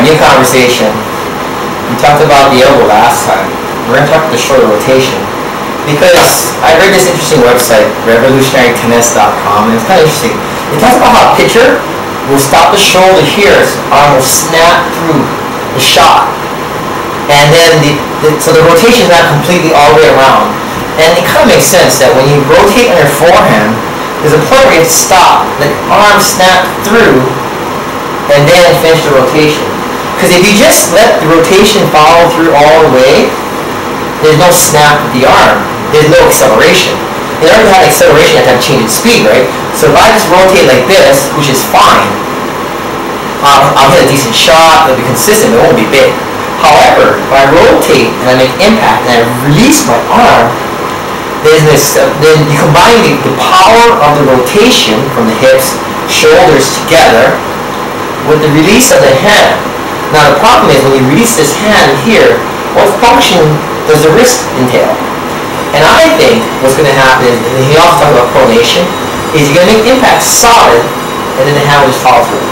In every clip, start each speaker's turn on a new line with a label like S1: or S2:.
S1: new conversation. We talked about the elbow last time. We're going to talk about the shoulder rotation. Because I read this interesting website, revolutionarytennis.com, and it's kind of interesting. It talks about how a pitcher will stop the shoulder here, so the arm will snap through the shot. And then, so the rotation is not completely all the way around. And it kind of makes sense that when you rotate on your forehand, there's a point where you have to stop, let the arm snap through, and then finish the rotation. Because if you just let the rotation follow through all the way, there's no snap with the arm. There's no acceleration. In order to have acceleration, you have to change its speed, right? So if I just rotate like this, which is fine, I'll hit a decent shot, it'll be consistent, it won't be big. However, if I rotate and I make impact and I release my arm, then you combine the power of the rotation from the hips, shoulders together with the release of the hand. Now the problem is when you release this hand here, what function does the wrist entail? And I think what's going to happen is, and he also talks about pronation, is you're going to make impact solid and then the hand will just follow through.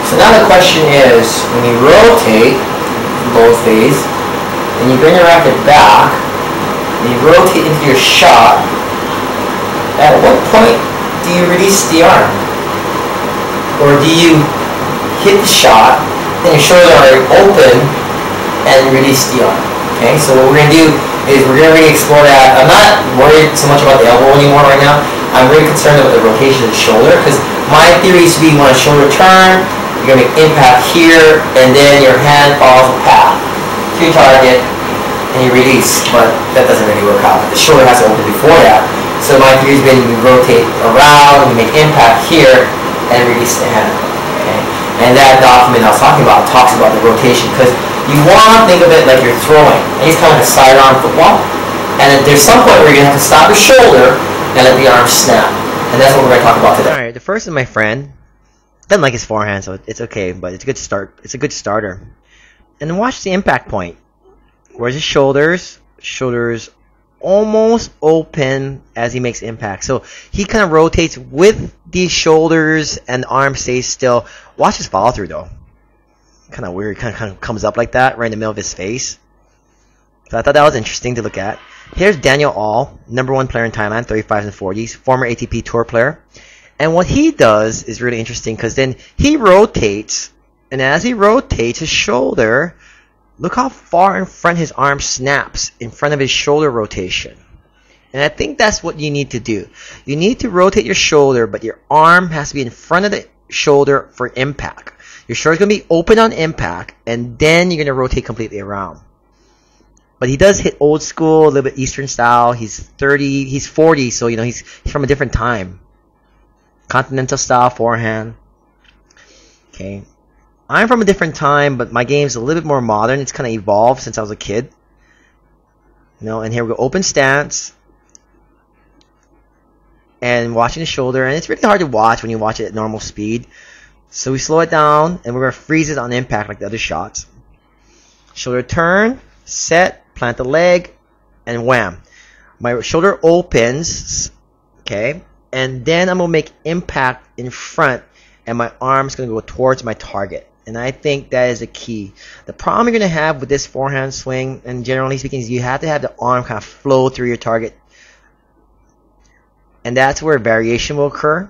S1: So now the question is, when you rotate both phase, and you bring your racket back, and you rotate into your shot, at what point do you release the arm? Or do you hit the shot, and your shoulders are open, and release the arm? Okay, so what we're going to do is we're going to really explore that. I'm not worried so much about the elbow anymore right now. I'm really concerned about the rotation of the shoulder, because my theory used to be you want a shoulder turn, you're going to make impact here, and then your hand follows the path to your target, and you release, but that doesn't really work out. The shoulder has to open before that. So my theory has been you rotate around, you make impact here, and release the hand. Okay? And that document I was talking about talks about the rotation, because you want to think of it like you're throwing. And it's kind of like a sidearm football. And then there's some point where you're going to have to stop your shoulder and let the arm snap. And that's what we're going to talk about today.
S2: Alright, the first is my friend. Doesn't like his forehand, so it's okay, but it's a good start. It's a good starter. And then watch the impact point. Where's his shoulders? Shoulders almost open as he makes impact. So he kind of rotates with the shoulders and the arm stays still. Watch his follow through though. Kind of weird. Kind of comes up like that right in the middle of his face. So I thought that was interesting to look at. Here's Daniel All, #1 player in Thailand, 35s and 40s, former ATP Tour player. And what he does is really interesting because then he rotates, and as he rotates his shoulder, look how far in front his arm snaps in front of his shoulder rotation. And I think that's what you need to do. You need to rotate your shoulder, but your arm has to be in front of the shoulder for impact. Your shoulder's going to be open on impact, and then you're going to rotate completely around. But he does hit old school, a little bit Eastern style. He's 40, so you know he's from a different time. Continental style forehand. Okay. I'm from a different time, but my game's a little bit more modern. It's kind of evolved since I was a kid. You know, and here we go, open stance. And watching the shoulder, and it's really hard to watch when you watch it at normal speed. So we slow it down, and we're going to freeze it on impact like the other shots. Shoulder turn, set, plant the leg, and wham. My shoulder opens, okay, and then I'm going to make impact in front, and my arm's going to go towards my target. And I think that is the key. The problem you're going to have with this forehand swing, and generally speaking, is you have to have the arm kind of flow through your target. And that's where variation will occur.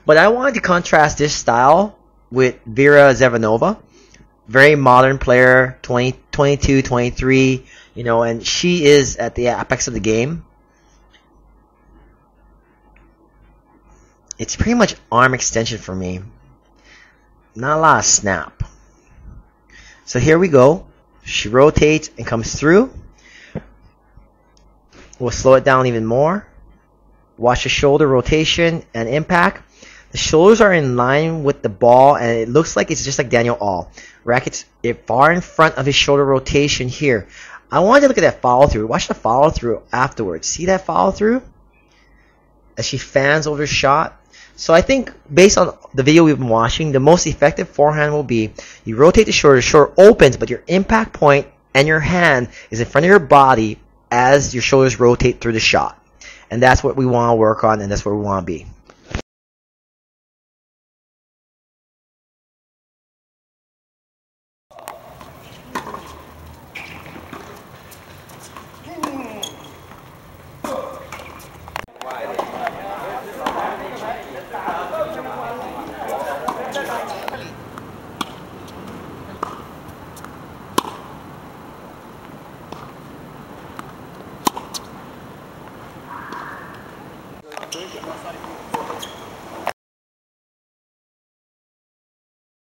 S2: But I wanted to contrast this style with Vera Zevanova. Very modern player, 22, 23, you know, and she is at the apex of the game. It's pretty much arm extension for me. Not a lot of snap. So here we go. She rotates and comes through. We'll slow it down even more. Watch the shoulder rotation and impact. The shoulders are in line with the ball, and it looks like it's just like Daniel All. Racket's far in front of his shoulder rotation here. I wanted to look at that follow through. Watch the follow through afterwards. See that follow through? As she fans over the shot. So I think based on the video we've been watching, the most effective forehand will be you rotate the shoulder opens, but your impact point and your hand is in front of your body as your shoulders rotate through the shot. And that's what we want to work on, and that's where we want to be.